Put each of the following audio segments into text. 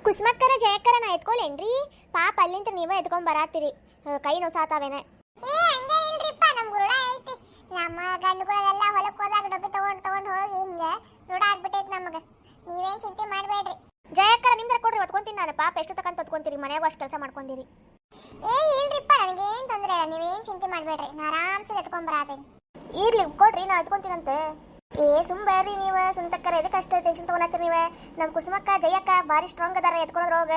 ಕುಸ್ಮಕ್ಕರ ಜಯಕ್ಕರ ನಾ ಎತ್ಕೊಲೇನ್ರಿ ಪಾಪ ಅಲ್ಲಿಂದ ನೀವೇ ಎತ್ಕೊಂಡ್ ಬರಾತಿರಿ ಕೈ ನೋಸಾತಾವೇನೆ ಏ ಹಂಗೇನಿಲ್ರಿಪ್ಪ ನಮ್ ಗುರುಡ ಐತಿ ನಮ್ಮ ಗಂಡುಗಳೆಲ್ಲ ಹೊಲಕ್ಕೆ ಹೋದಾಗ ಡಬ್ಬಿ ತಗೊಂಡ್ ಹೋಗಿ ಹಿಂಗ ರೂಢ ಆಗ್ಬಿಟ್ಟೈತಿ ನಮಗ ನೀವೇನ್ ಚಿಂತೆ ಮಾಡ್ಬೇಡ್ರಿ ಜಯಕ್ಕರ ನಿಮ್ದರ ಕೊಡ್ರಿ ಒತ್ಕೊಂತೀನಿ ನಾನು ಪಾಪ ಎಷ್ಟು ತಕಂತ ಒತ್ಕೊಂತೀರಿ ಮನೆಯಾಗ ಅಷ್ಟು ಕೆಲಸ ಮಾಡ್ಕೊಂಡಿರಿ ಏ ಇಲ್ರಿಪ್ಪ ನನಗೇನ್ ತೊಂದ್ರೆ ಇಲ್ಲ ನೀವೇನ್ ಚಿಂತೆ ಮಾಡ್ಬೇಡ್ರಿ ನಾ ಆರಾಮ್ಸೆ ಎತ್ಕೊಂಡ್ ಬರಾತೀನಿ ಇರ್ಲಿ ಕೊಡ್ರಿ ನಾ ಎತ್ಕೊಂತೀನಂತೆ ಏ ಸುಮ್ ಬರ್ರಿ ನೀವ ಸುಂತಕ್ಕರ ಎದಕ್ಕೆ ಅಷ್ಟು ಟೆನ್ಷನ್ ತಗೊಳತ್ತೀರಿ ನೀವ ನಮ್ ಕುಸುಮಕ್ಕ ಜಯಕ್ಕ ಬಾರಿ ಸ್ಟ್ರಾಂಗ್ ಅದಾರ ಎತ್ಕೊಂಡ್ರ ಹೋಗ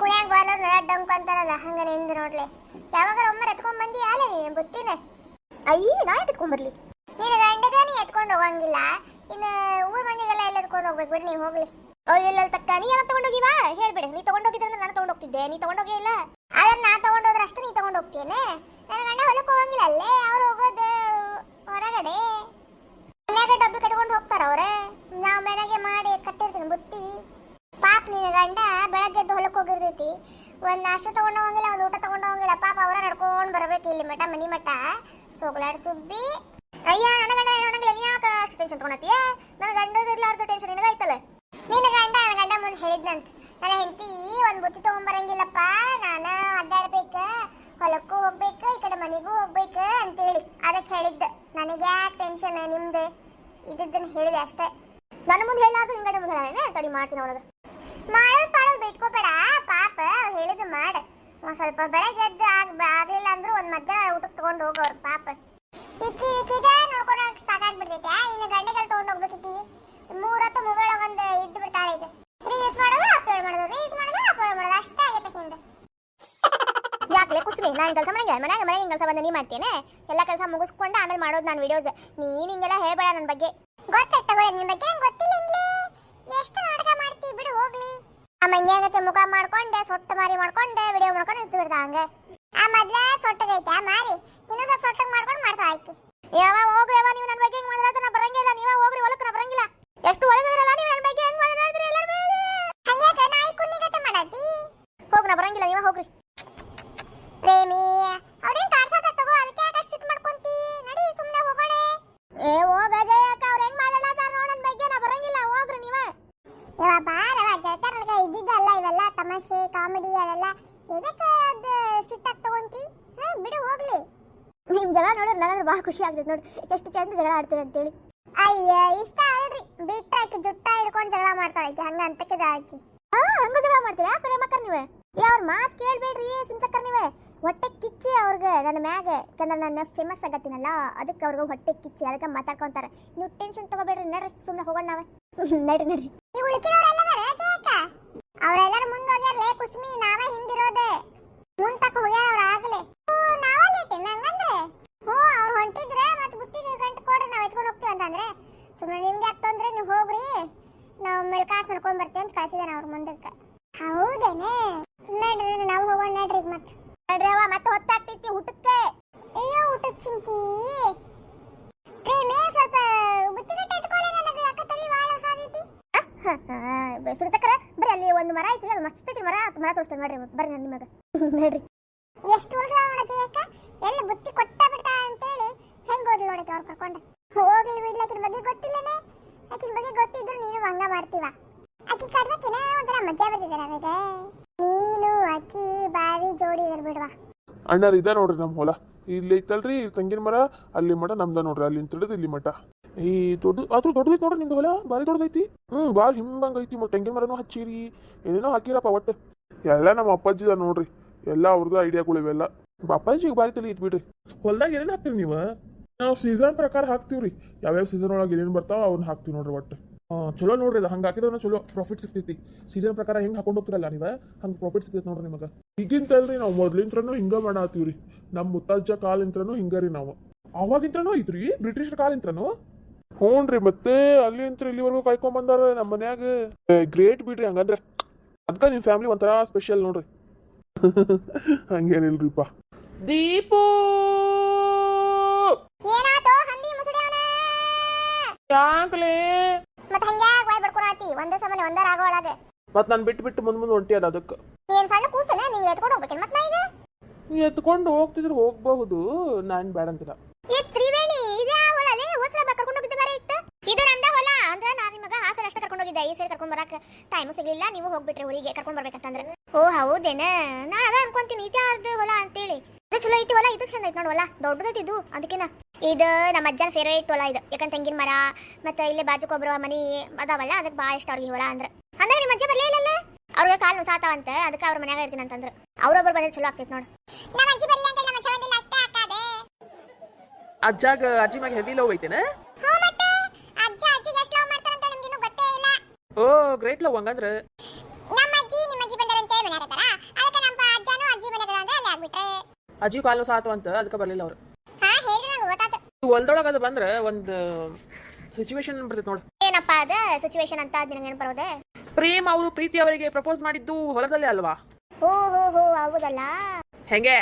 ಕುಣ್ಯಾಗ ಬರೋದ್ ಡಂಕ್ ಅಂತಾರಲ್ಲ ಹಂಗ ನಿಂದ ನೋಡ್ಲಿ ಯಾವಾಗ ಒಮ್ಮೆ ಎತ್ಕೊಂಡ್ ಬಂದಿ ಅಲ್ಲ ನೀನ್ ಬುತ್ತಿನ ಅಯ್ಯ ನಾ ಎತ್ಕೊಂಡ್ ಬರ್ಲಿ ನೀನು ಗಂಡಗ ನೀ ಎತ್ಕೊಂಡು ಹೋಗಂಗಿಲ್ಲ ಇನ್ನು ಊರ್ ಮಂದಿಗೆಲ್ಲ ಎಲ್ಲ ಎತ್ಕೊಂಡು ಹೋಗ್ಬೇಕು ಬಿಡಿ ನೀವು ಹೋಗ್ಲಿ ಇಲ್ಲ ತಕ್ಕ ನೀ ಏನೋ ತಗೊಂಡೋಗಿವ ಹೇಳ್ಬಿಡಿ ನೀ ತಗೊಂಡೋಗಿದ್ರೆ ನಾನು ತಗೊಂಡೋಗ್ತಿದ್ದೆ ನೀ ತಗೊಂಡೋಗೇ ಇಲ್ಲ ಅದನ್ನ ನಾ ತಗೊಂಡೋದ್ರೆ ಅಷ್ಟು ನೀ ತಗೊಂಡು ಹೋಗ್ತೇನೆ ನನ್ನ ಗಂಡ ಹೊಲಕ್ಕೆ ಹೋಗಂಗಿಲ್ಲ ಅಲ್ಲೇ ಅವ್ರು ಹೋಗೋದು ಹೊರಗಡೆ ಮನ್ಯಾಗ ಡಬ್ಬಿ ಕಟ್ಕೊಂಡು ಹೋಗ್ತಾರ ಅವ್ರೆ ನಾವು ಮನೆಗೆ ಮಾಡಿ ಕಟ್ಟಿರ್ತೀನಿ ಬುತ್ತಿ ಪಾಪ ನಿನ್ನ ಗಂಡ ಬೆಳಗ್ಗೆ ಎದ್ದು ಹೊಲಕ್ಕೆ ಹೋಗಿರ್ತೈತಿ ಒಂದ್ ನಾಷ್ಟ ತಗೊಂಡು ಹೋಗಂಗಿಲ್ಲ ಒಂದು ಊಟ ತಗೊಂಡು ಹೋಗಂಗಿಲ್ಲ ಪಾಪ ಅವರ ನಡ್ಕೊಂಡು ಬರ್ಬೇಕು ಇಲ್ಲಿ ಮಠ ಮನಿ ಮಠ ಸೋಗ್ಲಾಡ್ ಸುಬ್ಬಿ ಅಯ್ಯ ನನ್ನ ಗಂಡ ಏನಂಗಿಲ್ಲ ನೀ ಯಾಕೆ ಅಷ್ಟು ಟೆನ್ಷನ್ ತಗೊಳತೀಯ ನನ್ನ ಗಂಡದಿರ್ಲಾರ್ದು ಟೆನ್ಷನ್ ನಿನಗಾಯ್ತಲ್ಲ ನನ್ನ ಗಂಡ ಮುಂದೆ ಹೇಳಿದ್ನಂತ ನನ್ನ ಹೆಂಡತಿ ಒಂದ್ ಬುತ್ತಿ ತಗೊಂಬರಂಗಿಲ್ಲಪ್ಪ ನಾನು ಅಡ್ಡಾಡ್ಬೇಕ ಹೊಲಕ್ಕೂ ಹೋಗ್ಬೇಕು ಈ ಕಡೆ ಮನೆಗೂ ಹೋಗ್ಬೇಕು ಅಂತೇಳಿ ಅದಕ್ಕೆ ಹೇಳಿದ್ದ ನನಗೆ ಯಾಕೆ ಟೆನ್ಷನ್ ನಿಮ್ದು ಇದನ್ನ ಹೇಳಿದೆ ಅಷ್ಟೇ ನನ್ನ ಮುಂದೆ ಹೇಳಾದ್ರು ಹಿಂಗಡೆ ಮುಂದೆ ಹೇಳೇನೆ ತಡಿ ಮಾಡ್ತೀನಿ ಅವಳಗ ಮಾಡೋದು ಬೇಡ್ಕೋಬೇಡ ಪಾಪ ಅವ್ರು ಹೇಳಿದ್ ಮಾಡ ಒಂದ್ ಸ್ವಲ್ಪ ಬೆಳಗ್ಗೆ ಎದ್ದು ಆಗ್ಲಿಲ್ಲ ಅಂದ್ರೂ ಒಂದ್ ಮಧ್ಯಾಹ್ನ ಊಟಕ್ಕೆ ತಗೊಂಡು ಹೋಗೋರು ಪಾಪ ಇಕ್ಕಿದ ನೋಡ್ಕೊಂಡು ಸಾಕಾಗ್ಬಿಡ್ತೈತೆ ಇನ್ನು ಗಂಡೆಗೆಲ್ಲ ತಗೊಂಡು ಹೋಗ್ಬೇಕಿಕ್ಕಿ 3 ಹೊತ್ತು ಮೊಬೈಲ್ ಒಂದು ಇದ್ದು ಬಿಡ್ತಾಳೆ ಇದೆ ರೀಲ್ಸ್ ಮಾಡೋದು ಅಪ್ಲೋಡ್ ಮಾಡೋದು ಅಷ್ಟೇ ಆಗೈತೆ ಹಿಂದೆ ಯಾಕಲೆ ಕುಸ್ಮಿ ನಾನು ಕೆಲಸ ಮಾಡಂಗೆ ಮನೆಗೆ ಕೆಲಸ ಬಂದ ನೀ ಮಾಡ್ತೇನೆ ಎಲ್ಲ ಕೆಲಸ ಮುಗಿಸ್ಕೊಂಡು ಆಮೇಲೆ ಮಾಡೋದು ನಾನು ವಿಡಿಯೋಸ್ ನೀನು ಹಿಂಗೆಲ್ಲ ಹೇಳ್ಬೇಡ ನನ್ನ ಬಗ್ಗೆ ಗೊತ್ತಾಯ್ತು ತಗೋ ನಿನ್ ಬಗ್ಗೆ ನಂಗೆ ಗೊತ್ತಿಲ್ಲ ಇಂಗ್ಲಿ ಎಷ್ಟು ನಾಟಕ ಮಾಡ್ತಿ ಬಿಡು ಹೋಗ್ಲಿ ಆ ಮಂಗ್ಯಾಗತ್ತೆ ಮುಖ ಮಾಡ್ಕೊಂಡೆ ಸೊಟ್ಟ ಮಾರಿ ಮಾಡ್ಕೊಂಡೆ ವಿಡಿಯೋ ಮಾಡ್ಕೊಂಡು ನಿಂತು ಬಿಡ್ದ ಹಂಗೆ ಆ ಮೊದ್ಲೇ ಸೊಟ್ಟಗೈತೆ ಮಾರಿ ಇನ್ನೂ ಸ್ವಲ್ಪ ಸೊಟ್ಟಗೆ ಮಾಡ್ಕೊಂಡು ಮಾಡ್ತಾ ಆಯ್ಕೆ ಯಾವ ಹೋಗ್ರಿ ಯಾವ ನೀವು ನನ್ನ ಬಗ್ಗೆ ಹೆಂಗೆ ಮಾತಾಡೋದು ನಾ ಬರಂಗಿಲ್ಲ ನೀವೇ ಹೋಗ್ರಿ ಹೊಲಕ್ಕೆ ನಾ ಬರಂಗಿಲ್ಲ ಎಷ್ಟು ಒಳಗಿದ್ರಲ್ಲ ನೀವು ನನ್ನ ಬಗ್ಗೆ ಹೆಂಗೆ ಮಾತಾಡಿದ್ರಿ ಎಲ್ಲರೂ ಹಂಗೆ ನಾಯಿ ಕುನ್ನಿಗತ್ತೆ ಮಾಡತ್ತಿ ಹೋಗಿ ನಾ ಬರಂಗಿಲ್ಲ ನೀವೇ ಹೋಗ್ರಿ ಪ್ರೇಮಿ ಅವ್ರೇನ್ ಕಾಡ್ಸತ್ತ ತಗೋ ಅದಕ್ಕೆ ಯಾಕೆ ಅಷ್ಟು ಸಿಟ್ಟು ಮಾಡ್ಕೊಂತಿ ನಡಿ ಸುಮ್ಮನೆ ಹೋಗೋಣ ಏ ಹೋಗ ಜಯಕ್ಕ ಅವ್ರು ಹೆಂಗೆ ಮಾತಾಡತ್ತಾರ ನೋಡು ನನ್ನ ಬಗ್ಗೆ ನಾ ಬರಂಗಿಲ್ಲ ಹೋಗ್ರಿ ನೀವೇ ಯವ್ವ ಬಾರವ ಗೆಳತರಗ ಇದ್ದಿದ್ದಲ್ಲ ಇವೆಲ್ಲ ತಮಾಷೆ ಕಾಮಿಡಿ ಅವೆಲ್ಲ ಎದಕ್ಕೆ ಅದು ಸಿಟ್ಟಾಗಿ ತಗೊಂತಿ ಬಿಡು ಹೋಗ್ಲಿ ನಿಮ್ ಜಗಳ ನೋಡಿದ್ರೆ ನನಗೆ ಭಾಳ ಖುಷಿ ಆಗ್ತದೆ ನೋಡಿ ಎಷ್ಟು ಚಂದ ಜಗಳ ಆಡ್ತೀರಿ ಅಂತೇಳಿ ಅಯ್ಯ ಇಷ್ಟ ಅಲ್ರಿ ಬಿಟ್ಟ ಆಕಿ ಜುಟ್ಟ ಹಿಡ್ಕೊಂಡು ಜಗಳ ಮಾಡ್ತಾಳೆ ಆಕಿ ಹಂಗ ಅಂತಕ್ಕಿದ ಆಕಿ ಹಂಗ ಜಗಳ ಮಾಡ್ತೀರಾ ಪ್ರೇಮಕ್ಕರ್ ನೀವೇ ಅವ್ರ ಮಾತು ಕೇಳ್ಬೇಡ್ರಿ ಸಿಂತಕ್ಕರ್ ನೀವೇ ಹೊಟ್ಟೆ ಕಿಚ್ಚಿ ಅವ್ರಿಗೆ ನನ್ನ ಮ್ಯಾಗ ಯಾಕಂದ್ರೆ ನಾನು ಫೇಮಸ್ ಆಗತ್ತೀನಲ್ಲ ಅದಕ್ಕೆ ಅವ್ರಿಗೆ ಹೊಟ್ಟೆ ಕಿಚ್ಚಿ ಅದಕ್ಕೆ ಮಾತಾಡ್ಕೊಂತಾರೆ ನೀವು ಟೆನ್ಷನ್ ತಗೋಬೇಡ್ರಿ ನಡ್ರಿ ಸುಮ್ಮನೆ ಹೋಗೋಣ ನಾವೇ ನಡ್ರಿ ಈ ಉಳಿಕಿದವರೆಲ್ಲ ಜಯಕ್ಕ ಅವರೆಲ್ಲರೂ ಮುಂದೋಗ್ಯಾರ್ಲೆ ಕುಸ್ಮಿ ನಾವೇ ಹಿಂದಿರೋದೆ ಮುಂತಕ್ಕ ಹೋಗ್ಯಾರ ಅವ್ರ ಆಗ್ಲೆ ನಾವ ಲೇಟ್ ನಂಗಂದ್ರೆ ಅವ್ರು ಹೊಂಟಿದ್ರೆ ಮತ್ತೆ ಬುತ್ತಿಗೆ ಗಂಟು ಕೊಡ್ರಿ ನಾವ್ ಎತ್ಕೊಂಡು ಹೋಗ್ತೀವಿ ಅಂತಂದ್ರೆ ಸುಮ್ಮನೆ ನಿಮ್ಗೆ ಆಗ್ತಂದ್ರೆ ನೀವು ಹೋಗ್ರಿ ನಾವು ಮೆಲ್ಕಾಸ್ ಮಾಡ್ಕೊಂಡ್ ಬರ್ತೀವಿ ಅಂತ ಕಳ್ಸಿದಾನೆ ಅವ್ರ ಮುಂದಕ್ಕೆ ಹೌದೇನೆ ನಡ್ರಿ ನಾವು ಹೋಗೋಣ ನಡ್ರಿ ಈಗ ನಡ್ರಿ ಅವ ಮತ್ತೆ ಹೊತ್ತಾಗ್ತೈತಿ ಊಟಕ್ಕೆ ಅಯ್ಯೋ ಊಟದ ಚಿಂತಿ ಪ್ರೇಮಿ ಸ್ವಲ್ಪ ಬುತ್ತಿಗಟ್ಟೆ ಇಟ್ಕೊಳ್ಳಿ ನನಗೆ ಯಾಕೆ ತಲೆ ಭಾಳ ಸಾದೈತಿ ಸುಂತಕ್ಕರ ಬರ್ರಿ ಅಲ್ಲಿ ಒಂದು ಮರ ಐತಿ ಅದು ಮಸ್ತ್ ಐತಿ ಮರ ತೋರಿಸ್ತೇನೆ ನೋಡ್ರಿ ಬರ್ರಿ ನಾನು ನಿಮಗೆ ನಡ್ರಿ ಎಷ್ಟು ವರ್ಷ ನೋಡಜ್ಜಿ ಅಕ್ಕ ಎಲ್ಲಿ ಬುತ್ತಿ ಕೊಟ್ಟ ಬಿಡ್ತಾ ಅಂತೇಳಿ ಹೆಂಗ್ ಓದ್ಲಿ ನೋಡಕ್ಕೆ ಅವ್ರು ಕರ್ಕೊಂಡು ಹೋಗ್ಲಿ ಬಿಡ್ಲಿ ಆಕಿನ ಬಗ್ಗೆ ಗೊತ್ತಿಲ್ಲನೆ ಆಕಿನ ಬಗ್ಗೆ ಗೊತ್ತಿದ್ರು ನೀನು ಹಂಗ ಮಾಡ್ತೀವ ಆಕಿ ಕಡ್ದಕ್ಕಿನ ಒಂಥರ ಮಜಾ ಬರ್ತಿದೆ ನಮಗೆ ನೀನು ಅಕ್ಕಿ ಬಾರಿ ಜೋಡಿ ಇದ್ರ ಬಿಡ್ವಾ ಅಣ್ಣಾರ ಇದೆ ನೋಡ್ರಿ ನಮ್ಮ ಹೊಲ ಇಲ್ಲಿ ಐತಲ್ರಿ ತಂಗಿನ ಮರ ಅಲ್ಲಿ ಮಠ ನಮ್ದ ನೋಡ್ರಿ ಅಲ್ಲಿ ತಿಳಿದು ಇಲ್ಲಿ ಮಠ ಈ ದೊಡ್ಡದೈತಿ ನೋಡ್ರಿ ನಿಮ್ದು ಹೊಲ ಭಾರಿ ದೊಡ್ಡದೈತಿ ಭಾಳ ಹಿಂಬಂಗ ಐತಿ ಮತ್ತೆ ತೆಂಗಿನ ಮರನೂ ಹಚ್ಚಿರಿ ಏನೇನೋ ಹಾಕಿರಪ್ಪ ಒಟ್ಟು ಎಲ್ಲ ನಮ್ಮ ಅಪ್ಪಾಜಿದ ನೋಡ್ರಿ ಎಲ್ಲ ಅವ್ರದ್ದು ಐಡಿಯಾಗಳು ಇವೆಲ್ಲ ಅಪ್ಪಾಜಿಗೆ ಭಾರಿ ತಲೆ ಐತಿ ಬಿಡ್ರಿ ಹೊಲ್ದಾಗ ಏನೇನು ಹಾಕ್ತೀರಿ ನೀವು ನಾವು ಸೀಸನ್ ಪ್ರಕಾರ ಹಾಕ್ತೀವ್ರಿ ಯಾವ್ಯಾವ ಸೀಸನ್ ಒಳಗೆ ಏನೇನು ಬರ್ತಾವ ಅವ್ನ ಹಾಕ್ತೀವಿ ನೋಡ್ರಿ ಒಟ್ಟು ಚಲೋ ನೋಡ್ರಿ ಅದು ಹಂಗೆ ಹಾಕಿದ್ರೆ ಚಲೋ ಪ್ರಾಫಿಟ್ ಸಿಗ್ತೈತಿ ಸೀಸನ್ ಪ್ರಕಾರ ಹೆಂಗೆ ಹಾಕೊಂಡು ಹೋಗ್ತಿರಲ್ಲ ನೀವು ಹಂಗೆ ಪ್ರಾಫಿಟ್ ಸಿಗ್ತೈತಿ ನೋಡ್ರಿ ನಿಮಗೆ ಈಗಿಂತಲ್ರಿ ನಾವು ಮೊದ್ಲಿಂತ್ರನೂ ಹಿಂಗೆ ಮಾಡತ್ತೀವ್ರಿ ನಮ್ಮ ಮುತ್ತಜ್ಜ ಕಾಲಿಂತ್ರನೂ ಹಿಂಗ ರೀ ನಾವು ಅವಾಗಿಂತ್ರನೂ ಐತ್ರಿ ಬ್ರಿಟಿಷರ್ ಕಾಲಿಂತ್ರನೂ ಹ್ಞೂ ಮತ್ತೆ ಅಲ್ಲಿ ಅಂತ ಇಲ್ಲಿವರೆಗೂ ಕಾಯ್ಕೊಂಡ್ ಬಂದಾರ ನಮ್ಮ ಮನ್ಯಾಗ ಗ್ರೇಟ್ ಬಿಡ್ರಿ ಹಂಗಂದ್ರೆ ಅದಕ್ಕೆ ನಿಮ್ಮ ಫ್ಯಾಮಿಲಿ ಒಂಥರ ಸ್ಪೆಷಲ್ ನೋಡ್ರಿ ಹಂಗೇನಿಲ್ರಿಪ್ಪ ದೀಪು ಏನಾತೋ ಹಂದಿ ಮುಸುಡಿಯವನ ಯಾಕಲೇ ಮತ್ತೆ ಹಂಗ್ಯಾಗ ಬಾಯ್ ಬಡ್ಕೊಳತಿ ಒಂದೇ ಸಮನೆ ಒಂದರ ಆಗೋ ಒಳಗೆ ಮತ್ ನಾನು ಬಿಟ್ಟು ಮುಂದೆ ಹೊಂಟಿ ಅದ ಅದಕ್ಕೆ ನೀನ್ ಸಣ್ಣ ಕೂಸನೆ ನೀವ್ ಎತ್ಕೊಂಡು ಹೋಗ್ಬೇಕೇನ್ ಮತ್ ನಾ ಈಗ ಎತ್ಕೊಂಡು ಹೋಗ್ತಿದ್ರು ಹೋಗ್ಬಹುದು ನಾನು ಬೇಡ ಅಂತಿಲ್ಲ ಈ ತ್ರಿವೇಣಿ ಇದೇ ಹೊಲಲ್ಲಿ ಓದ್ಸಲ ಕರ್ಕೊಂಡು ಹೋಗಿದ್ದೆ ಬೇರೆ ಇತ್ತು ಇದು ನಮ್ದ ಹೊಲ ಅಂದ್ರೆ ನಾನು ನಿಮಗೆ ಹಾಸನ ಅಷ್ಟ ಕರ್ಕೊಂಡು ಹೋಗಿದ್ದೆ ಈ ಸರಿ ಕರ್ಕೊಂಡ್ ಬರಕ್ಕೆ ಟೈಮು ಸಿಗ್ಲಿಲ್ಲ ನೀವು ಹೋಗ್ಬಿಟ್ರಿ ಊರಿಗೆ ಕರ್ಕೊಂಡ್ ಬರ್ಬೇಕಂತಂದ್ರೆ ಓ ಹೌದೇನ ನಾ ಅದ ಅನ್ಕೊಂತೀನಿ ಇದ್ಯಾವ್ದು ಹೊಲ ಅಂತೇಳಿ ಇದು ಚಲೋ ಐತಿ ಹೊಲ ಇದು ಚಂದ ಐತಿ ನೋಡಿ ಹೊಲ ದೊಡ್ಡದೈತಿ ಇದು ಅದಕ್ಕಿನ ಇದು ನಮ್ಮ ಅಜ್ಜನ ಫೇವ್ರೇಟ್ ಹೊಲ ಇದು ಯಾಕಂದ್ರೆ ತೆಂಗಿನ ಮರ ಮತ್ತೆ ಇಲ್ಲೇ ಬಾಜುಕೊಬ್ರು ಮನಿ ಅದಾವಲ್ಲ ಅದಕ್ಕೆ ಭಾಳ ಇಷ್ಟ ಅವ್ರಿಗೆ ಹೊಲ ಅಂದ್ರೆ ನಿಮ್ಮ ಅಜ್ಜ ಬರ್ಲೇ ಇಲ್ಲಲ್ಲ ಅವ್ರಿಗೆ ಕಾಲು ನುಸಾತಾವಂತ ಅದಕ್ಕೆ ಅವ್ರ ಮನ್ಯಾಗ ಇರ್ತೀನಿ ಅಂತಂದ್ರು ಅವ್ರೊಬ್ರು ಬಂದ್ರೆ ಚಲೋ ಆಗ್ತೈತಿ ನೋಡು ನಮ್ಮ ಅಜ್ಜಿ ಬರ್ಲಿ ಅಂತ ನಮ್ಮ ಚವಂದಿಲ್ಲ ಅಷ್ಟೇ ಹಾಕಾದೆ ಅಜ್ಜಾಗ ಅಜ್ಜಿ ಮ್ಯಾಗ ಹೆವಿ ಲವ್ ಐತೇನ ಹ್ಞೂ ಮತ್ತೆ ಅಜ್ಜ ಅಜ್ಜಿಗೆ ಎಷ್ಟು ಲವ್ ಮಾಡ್ತಾರಂತ ನಮ್ಗೇನು ಗೊತ್ತೇ ಇಲ್ಲ ಓ ಗ್ರೇಟ್ ಲವ್ ಹಂಗಂದ್ರ ನಮ್ಮ ಅಜ್ಜಿ ನಿಮ್ಮ ಅಜ್ಜಿ ಬಂದಾರಂತೆ ಮನ್ಯಾಗ ಇರ್ತಾರ ಅದಕ್ಕೆ ನಮ್ಮ ಅಜ್ಜನೂ ಅಜ್ಜಿ ಮನೆಗೆ ಅಂದ್ರೆ ಅಲ್ಲಿ ಆಗ್ಬಿಟ್ರೆ ಅಜ್ಜಿ ಕಾಲು ಸಾತು ಅಂತ ಅದಕ್ಕೆ ಬರ್ಲಿಲ್ಲ ಅವ್ರು ಹಾ ಹೇಳಿದ್ರೆ ನಂಗೆ ಗೊತ್ತಾತು ಹೊಲ್ದೊಳಗ ಅದು ಬಂದ್ರ ಒಂದು ಸಿಚುವೇಶನ್ ಬರ್ತೈತೆ ನೋಡು ಏನಪ್ಪ ಅದ ಸಿಚುವೇಶನ್ ಅಂತ ನಿನಗೆ ನೆನಪು ಬರೋದೆ ಪ್ರೇಮ್ ಅವರು ಪ್ರೀತಿ ಅವರಿಗೆ ಪ್ರಪೋಸ್ ಮಾಡಿದ್ದು ಹೊಲದಲ್ಲೇ ಅಲ್ವಾ ಹೋ ಹೋ ಹೋ ಹೌದಲ್ಲ ಹೆಂಗೆ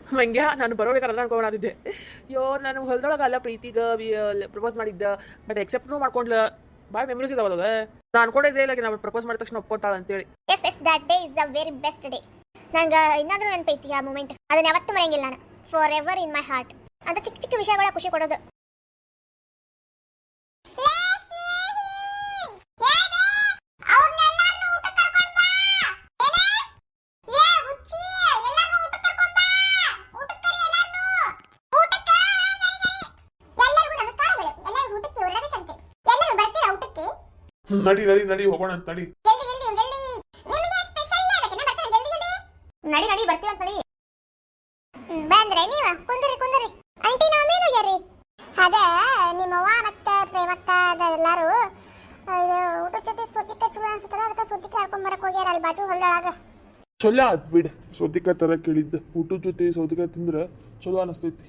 ಹಂಗೆ ನಾನು ಬರೋಬೇಕಾದ್ರೆ ಅನ್ಕೊಂಡಿದ್ದೆ ಅಯ್ಯೋ ನಾನು ಹೊಲದೊಳಗ ಅಲ್ಲ ಪ್ರೀತಿಗ ಪ್ರಪೋಸ್ ಮಾಡಿದ್ದ ಬಟ್ ಎಕ್ಸೆಪ್ಟ್ನೂ ಮಾಡ್ಕೊಂಡ್ಲ ಭಾಳ ಮೆಮರೀಸ್ ಇದಾವಲ್ಲ ನಾನು ಅನ್ಕೊಂಡಿದ್ದೆ ಇಲ್ಲ ನಾವು ಪ್ರಪೋಸ್ ಮಾಡಿದ ತಕ್ಷಣ ಒಪ್ಕೊಂತಾಳ ಅಂತೇಳಿ yes that day is the very best day ನಂಗೆ ಇನ್ನಾದ್ರೂ ನೆನಪೈತಿ ಆ ಮೂಮೆಂಟ್ ಅದನ್ನ ಯಾವತ್ತೂ ಮರೆಯಂಗಿಲ್ಲ ನಾನು for ever in my heart ಅಂತ ಚಿಕ್ಕ ಚಿಕ್ಕ ವಿಷಯಗಳ ಖುಷಿ ಕೊಡೋದು ನಡಿ ನಡಿ ನಡಿ ಹೋಗೋಣ ಅಂತ ನಡಿ ನಡಿ ನಡಿ ಬರ್ತೀವಿ ಅಂತ ನಡಿ ಬಂದ್ರೆ ನೀವ ಕುಂದ್ರಿ ಅಂಟಿ ನಾವೇನಾಗ್ಯಾರಿ ಅದ ನಿಮ್ಮವ್ವ ಮತ್ತೆ ಪ್ರೇಮಕ್ಕ ಎಲ್ಲಾರು ಊಟ ಜೊತೆ ಸೊತ್ತಿಕ ಚಲೋ ಅನ್ಸುತ್ತಲ್ಲ ಅದಕ್ಕೆ ಸೊತ್ತಿಕ ಹಾಕೊಂಡ್ ಬರಕ್ ಹೋಗ್ಯಾರ ಅಲ್ಲಿ ಬಾಜು ಹೊಲ್ದೊಳಗ ಚಲೋ ಆತ್ ಬಿಡ್ ಸೌತಿಕಾಯಿ ತರ ಕೇಳಿದ್ದ ಊಟದ ಜೊತೆ ಸೌತಿಕಾಯಿ ತಿಂದ್ರೆ ಚಲೋ ಅನಿಸ್ತೈತಿ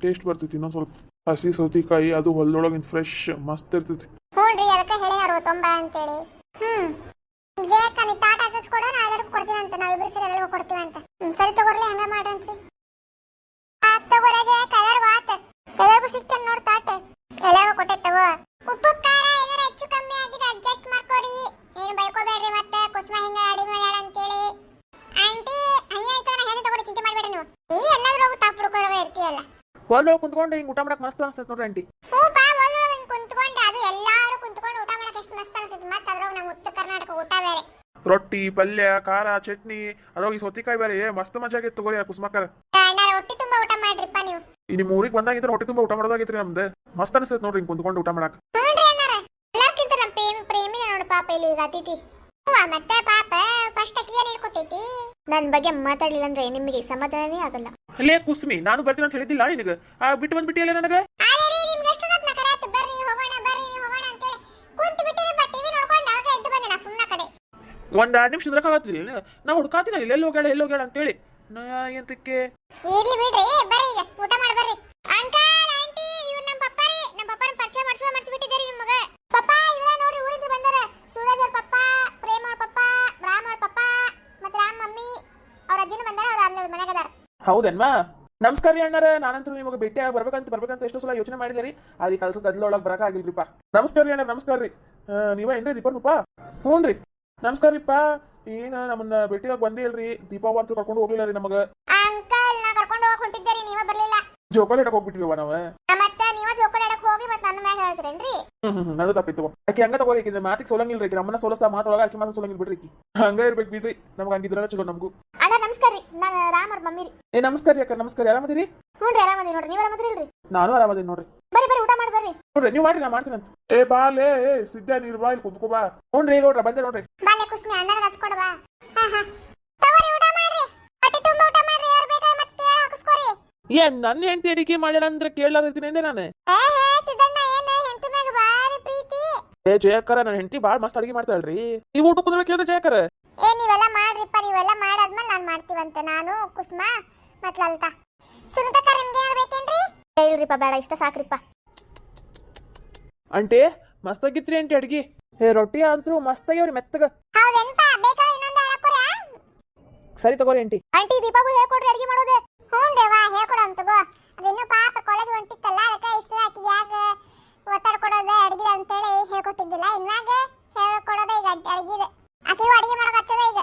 ಟೇಸ್ಟ್ ಬರ್ತೈತಿ ಇನ್ನೊಂದ್ ಸ್ವಲ್ಪ ಹಸಿ ಸೌತಿಕಾಯಿ ಅದು ಹೊಲದೊಳಗಿಂದ ಫ್ರೆಶ್ ಮಸ್ತ್ ಇರ್ತೈತಿ ಹ್ಞೂನ್ರಿ ಅದಕ್ಕೆ ಹೇಳಿದಾರು ತೊಂಬ ಅಂತೇಳಿ ಜೇಕ ನೀ ತಾಟ ಹಚ್ಕೊಡ ನಾ ಎಲ್ಲರಿಗೂ ಕೊಡ್ತೀನಿ ಅಂತ ನಾವಿಬ್ರು ಸೇರಿ ಎಲ್ಲರಿಗೂ ಕೊಡ್ತೀವಿ ಅಂತ ಸರಿ ತಗೋರ್ಲಿ ಹಂಗ ಮಾಡ್ರಂತ್ರಿ ತಗೋರ ಜೇಕ ಎಲ್ಲರಿಗೂ ಆತ ಎಲ್ಲರಿಗೂ ಸಿಗ್ತೇನೆ ನೋಡ್ ತಾಟ ಎಲ್ಲರಿಗೂ ಕೊಟ್ಟೆ ತಗೋ ಉಪ್ಪು ಖಾರ ಏನಾರ ಹೆಚ್ಚು ಕಮ್ಮಿ ಆಗಿದೆ ಅಡ್ಜಸ್ಟ್ ಮಾಡ್ಕೊಡಿ ಏನು ಬೈಕೋಬೇಡ್ರಿ ಮತ್ತೆ ಕುಸುಮ ಹಿಂಗ ಅಡಿಗೆ ಮಾಡ್ಯಾಳ ಅಂತೇಳಿ ಆಂಟಿ ಹಂಗಾಯ್ತಂದ್ರ ಹೆಣ್ಣು ತಗೋರಿ ಚಿಂತೆ ಮಾಡ್ಬೇಡ್ರಿ ನೀವು ಈ ಎಲ್ಲಾದ್ರೂ ಹೋಗಿ ತಾಪ್ ಹುಡ್ಕೋದಾಗ ಇರ್ತೀಯಲ್ಲ ಹೊಲದೊಳಗೆ ಕುಂತ್ಕೊಂಡು ಹಿಂಗೆ ಊಟ ಮಾಡಕ್ ಮಸ್ತ್ ಅನ್ಸ್ತೈತೆ ನೋಡ್ರಿ ಆಂಟಿ ಹ್ಞೂ ಬಾ ಮೊದಲು ಹಿಂಗೆ ಕುಂತ್ಕೊಂಡೆ ಅದು ಎಲ್ಲಾರು ಕುಂತ್ಕೊಂಡು ಊಟ ಮಾಡಕ್ಕೆ ಎಷ್ಟು ಮಸ್ತ್ ಅನ್ಸುತ್ತೆ ಮತ್ತೆ ಅದ್ರಾಗ ನಮ್ಮ ಉತ್ತರ ಕರ್ನಾಟಕ ಊಟ ಬೇರೆ ರೊಟ್ಟಿ ಪಲ್ಯ ಖಾರ ಚಟ್ನಿ ಅದ್ರಾಗ ಈ ಸೌತಿಕಾಯಿ ಬೇರೆ ಮಸ್ತ್ ಮಜಾ ಆಗೈತೆ ತಗೋರಿ ಆ ಕುಸ್ಮಕ್ಕರ ಅಣ್ಣ ರೊಟ್ಟಿ ತುಂಬಾ ಊಟ ಮಾಡ್ರಿಪ್ಪ ನೀವು ಈ ನಿಮ್ಮ ಊರಿಗೆ ಬಂದಾಗಿದ್ರೆ ಹೊಟ್ಟೆ ತುಂಬ ಊಟ ಮಾಡೋದಾಗೈತ್ರಿ ನಮ್ದು ಮಸ್ತ್ ಅನಿಸ್ತೈತೆ ನೋಡ್ರಿ ಹಿಂಗೆ ಕುಂತ್ಕೊಂಡು ಊಟ ಮಾಡಕ್ ಹ್ಞೂನ್ರಿ ಅಣ್ಣಾರ ಎಲ್ಲಕ್ಕಿಂತ ನಮ್ಮ ಪ್ರೇಮಿನ ನೋಡು ಪಾಪ ಇಲ್ಲಿ ಈಗ ಅತಿಥಿ ಹ್ಞೂ ಮತ್ತೆ ಪಾಪ ಫಸ್ಟ್ ಅಕ್ಕಿಗೆ ನೀರು ಕೊಟ್ಟೈತಿ ನನ್ನ ಬಗ್ಗೆ ಮಾತಾಡಲಿಲ್ಲ ಅಂದ್ರೆ ನಿಮಗೆ ಸಮಾಧಾನನೇ ಆಗಲ್ಲ ಅಲ್ಲೇ ಕುಸ್ಮಿ ನಾನು ಬರ್ತೀನಿ ಅಂತ ಹೇಳಿದ್ದಿಲ್ಲ ನಿನಗೆ ಬಿಟ್ಟು ಬಂದ್ಬಿಟ್ಟಿಯಲ್ಲ ನನಗೆ ಆದ್ರೆ ನಿಮ್ಗೆ ಎಷ್ಟು ಹೊತ್ತು ನಕರಾತು ಬರ್ರಿ ನೀವು ಹೋಗೋಣ ಅಂತೇಳಿ ಕುಂತು ಬಿಟ್ಟಿರಿ ಬಟ್ ಟಿವಿ ನೋಡ್ಕೊಂಡು ಆಗ ಎದ್ದು ಬಂದೆ ನಾ ಸುಮ್ಮನೆ ಕಡೆ ಒಂದ್ 2 ನಿಮಿಷ ಇದ್ರಕ್ಕಾಗತ್ತಿಲ್ಲ ನಾ ಹುಡ್ಕಾತೀನಿ ಎಲ್ಲಿ ಹೋಗ್ಯಾಳ ಅಂತೇಳಿ ನಾ ಎಂತಕ್ಕೆ ಇರ್ಲಿ ಬಿಡ್ರಿ ಬರ್ರಿ ಈಗ ಊಟ ಮಾಡಿ ಬರ್ರಿ ಅಂಕಲ್ ಆಂಟಿ ಇವ್ರು ನಮ್ಮ ಪಪ್ಪ ರೀ ನಮ್ಮ ಪಪ್ಪನ ಪರಿಚಯ ಮಾಡ್ಸಿ ಬಿಟ್ಟಿದ್ದಾರೆ ನಿಮಗೆ ಪಪ್ಪ ಇವರ ನೋಡ್ರಿ ಊರಿಂದ ಬಂದಾರ ಸೂರಜ್ ಅವ್ರ ಪಪ್ಪ ಪ್ರೇಮ್ ಅವ್ರ ಪಪ್ಪ ರಾಮ್ ಅವ್ರ ಪಪ್ಪ ಮತ್ತೆ ರಾಮ್ ಮಮ್ಮಿ ಅವ್ರ ಅಜ್ಜಿನೂ ಬಂದಾರ ಅವ್ರ ಅಲ್ಲಿ ಮನೆಗೆ ಅದಾರ ಹೌದನ್ಮಾ ನಮಸ್ಕಾರ ರೀ ಅಣ್ಣಾರ ನಾನಂತೂ ನಿಮಗೆ ಭೇಟಿಯಾಗಿ ಬರ್ಬೇಕಂತ ಎಷ್ಟೋ ಸಲ ಯೋಚನೆ ಮಾಡಿದೆ ಅಲ್ಲಿ ಕೆಲಸ ಗದ್ಲೊಳಗೆ ಬರಕ ಆಗಿಲ್ರಿಪ್ಪ ನಮಸ್ಕಾರ ರೀ ಅಣ್ಣ ನಮಸ್ಕಾರ ರೀ ನೀವ ಏನ್ರಿ ದೀಪಪ್ಪ ಹ್ಞೂ ರೀ ನಮಸ್ಕಾರ ರೀಪ್ಪ ಏನ ನಮ್ಮನ್ನ ಭೇಟಿಯಾಗಿ ಬಂದೇ ಇಲ್ರಿ ದೀಪಾವ ಅಂತೂ ಕರ್ಕೊಂಡು ಹೋಗ್ಲಿಲ್ಲ ರೀ ನಮಗೆ ಅಂಕಲ್ ನಾ ಕರ್ಕೊಂಡು ಹೋಗಕ್ ಹೊಂಟಿದ್ದೀರಿ ನೀವ ಬರ್ಲಿಲ್ಲ ಜೋಕಾಲಿ ಇಡಕ್ ಹೋಗ್ಬಿಟ್ವಿ ನಾವು ಮತ್ತೆ ನೀವ ಜೋಕಾಲಿ ಆಡಕ್ ಹೋಗಿ ಮತ್ತೆ ನನ್ನ ಮ್ಯಾಗ ಹೇಳ್ತೀರೇನ್ರಿ ನನ್ನದು ತಪ್ಪಿತ್ತು ಆಕೆ ಹಂಗ ತಗೋರಿ ಆಕಿ ಮಾತಿಗೆ ಸೋಲಂಗಿಲ್ರಿ ಆಕಿ ನಮ್ಮನ್ನ ಸೋಲಸ್ತಾ ಮಾತೊಳಗ ಆಕಿ ಮಾತ್ರ ಸೋಲಂಗಿಲ್ ಬಿಡ್ರಿ ಹಂಗ ಇರ್ಬೇಕು ಬಿಡ್ರಿ ನಮ್ಗೆ ಹಂಗಿದ್ರ ಚಲೋ ನಮಗೂ ಅಣ್ಣ ನಮಸ್ಕಾರ ರೀ ನಾನು ರಾಮ್ ಅವ್ರ ಮಮ್ಮಿ ರೀ ನಮಸ್ಕಾರ ರೀ ಅಕ್ಕ ನಮಸ್ಕಾರ ಆರಾಮದಿರಿ ಹ್ಞೂ ರೀ ಆರಾಮದಿ ನೋಡ್ರಿ ನೀವು ಆರಾಮದಿರಿ ಇಲ್ರಿ ನಾನು ಆರಾಮದೀನಿ ನೋಡ್ರಿ ಬರ್ರಿ ಊಟ ಮಾಡಿ ಬರ್ರಿ ನೋಡ್ರಿ ನೀವು ಮಾಡ್ರಿ ನಾ ಮಾಡ್ತೀನಿ ಅಂತ ಏ ಬಾಲೇ ಸಿದ್ಧ ನೀರ್ ಬಾ ಇಲ್ಲಿ ಕುಂತ್ಕೋ ಬಾ ಹ್ಞೂ ಗೌಡ್ರ ಬಂದೆ ನೋಡ್ರಿ ಬಾಲೆ ಕುಸ್ಮಿ ಅಣ್ಣಾಗ ಹಚ್ಕೊಡ ಬಾ ತಗೋರಿ ಊಟ ಮಾಡ್ರಿ ಹೊಟ್ಟೆ ತುಂಬ ಊಟ ಮಾಡ್ರಿ ಯಾರು ಬೇಕಾದ್ರೆ ಮತ್ತೆ ಕೇಳ ಹಾಕಿಸ್ಕೊರಿ ನನ್ನ ಹೆಂಡತಿ ಅಡಿಗೆ ಮಾಡ್ಯಾಳ ಅಂದ್ರೆ ಕೇಳಲಾಗತ್ತೀನಿ ಅಂದೆ ನಾನು ಸಿದ್ದಣ್ಣ ಏನ ಹೆಂಡತಿ ಮ್ಯಾಗ ಬಾರಿ ಪ್ರೀತಿ ಜಯಕರ ನನ್ನ ಹೆಂಡತಿ ಭಾಳ ಮಸ್ತ್ ಅಡಿಗೆ ಮಾಡ್ತಾಳ್ರಿ ನೀವು ಊಟ ಕುಂದ್ರೆ ಕೇಳಿದ್ರೆ ಜಯಕರ ನೀವೆಲ್ಲ ಮಾಡ್ರಿಪ್ಪ ನೀವೆಲ್ಲ ಮಾಡಾದ್ಮೇಲೆ ನಾನು ಮಾಡ್ತೀವಂತೆ ನಾನು ಕುಸ್ಮ ಮತ್ ಲಲಿತಾ ಸುನೀತಕ್ಕ ನಿಮ್ಗೆ ಏನಾರು ಬೇಕೇನ್ರಿ ಇಲ್ರಿಪ್ಪ ಬೇಡ ಇಷ್ಟ ಸಾಕ್ರಿಪ್ಪ ಅಂಟಿ ಮಸ್ತಾಗಿತ್ರಿ ಅಂಟಿ ಅಡ್ಗಿ ರೊಟ್ಟಿ ಅಂತೂ ಮಸ್ತಾಗ್ಯಾವ್ರಿ ಮೆತ್ತಗ ಹೌದೇನ್ಪಾ ಬೇಕಾದ್ರೆ ಇನ್ನೊಂದು ಹೇಳಕೊರ ಸರಿ ತಗೋರಿ ಅಂಟಿ ಆಂಟಿ ದೀಪಾಗೂ ಹೇಳ್ಕೊಡ್ರಿ ಅಡಿಗೆ ಮಾಡೋದೆ ಹ್ಞೂ ವಾ ಹೇಳ್ಕೊಡ ತಗೋ ಅದಿನ್ನೂ ಪಾಪ ಕಾಲೇಜ್ ಹೊಂಟಿತ್ತಲ್ಲ ಅದಕ್ಕೆ ಇಷ್ಟ ಆಕಿಗೆ ಯಾಕೆ ಒತ್ತಡ ಕೊಡೋದು ಅಡ್ಗೆ ಅಂತೇಳಿ ಹೇಳ್ಕೊಟ್ಟಿದ್ದಿಲ್ಲ ಇನ್ನಾಗ ಹೇಳ್ಕೊಡೋದು ಈಗ ಅಡ್ಗಿದೆ ಆಕಿಗೂ ಅಡಿಗೆ ಮಾಡೋಕೆ ಹಚ್ಚದ ಈಗ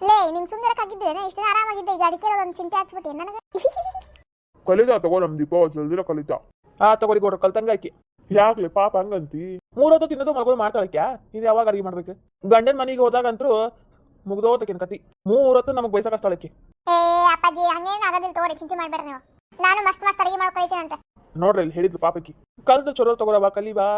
ಲೇ ನಿಂಗೆ ಸುಂದರಕ್ಕಾಗಿದ್ದೇನೆ ಇಷ್ಟ ಆರಾಮಾಗಿದ್ದೆ ಈಗ ಅಡಿಕೆ ಒಂದು ಚಿಂತೆ ಹಚ್ಬಿಟ್ಟೆ ನನಗೆ ಕಲಿತಾ ತಗೋ ನಮ್ ದೀಪಾವಳಿ ಜಲ್ದಿರ ಕಲಿತಾ ತಗೋರಿ ಗೌಡ್ರ ಕಲ್ತಂಗ ಆಕಿ ಯಾಕ್ಲೆ ಪಾಪ ಹಂಗಂತಿ? 3 ಹೊತ್ತು ತಿನ್ನೋದು ಮಲ್ಗೋದು ಮಾಡ್ತಾಳಕ್ಯಾ? ಇದು ಯಾವಾಗ ಅಡಿಗೆ ಮಾಡ್ಬೇಕು? ಗಂಡನ ಮನೆಗೆ ಹೋದಾಗಂತೂ ಮುಗ್ದೋತಕಿನ ಕತಿ. 3 ಹೊತ್ತು ನಮಗೆ ಬಯಸಕಸ್ತಾಳಕ್ಕಿ. ಏ ಅಪ್ಪಾಜಿ ಹಂಗೇನು ಆಗೋದಿಲ್ಲ ತಗೋರಿ, ಚಿಂತೆ ಮಾಡ್ಬೇಡ್ರಿ ನೀವು. ನಾನು ಮಸ್ತ್ ಅಡಿಗೆ ಮಾಡ್ಕೊಳ್ತೀನಂತೆ. ನೋಡ್ರಿ ಇಲ್ಲಿ ಹೇಳಿದ್ರು ಪಾಪಕ್ಕಿ. ಕಲ್ತು ಚಲೋ ತಗೋರವ, ಕಲಿವಾ.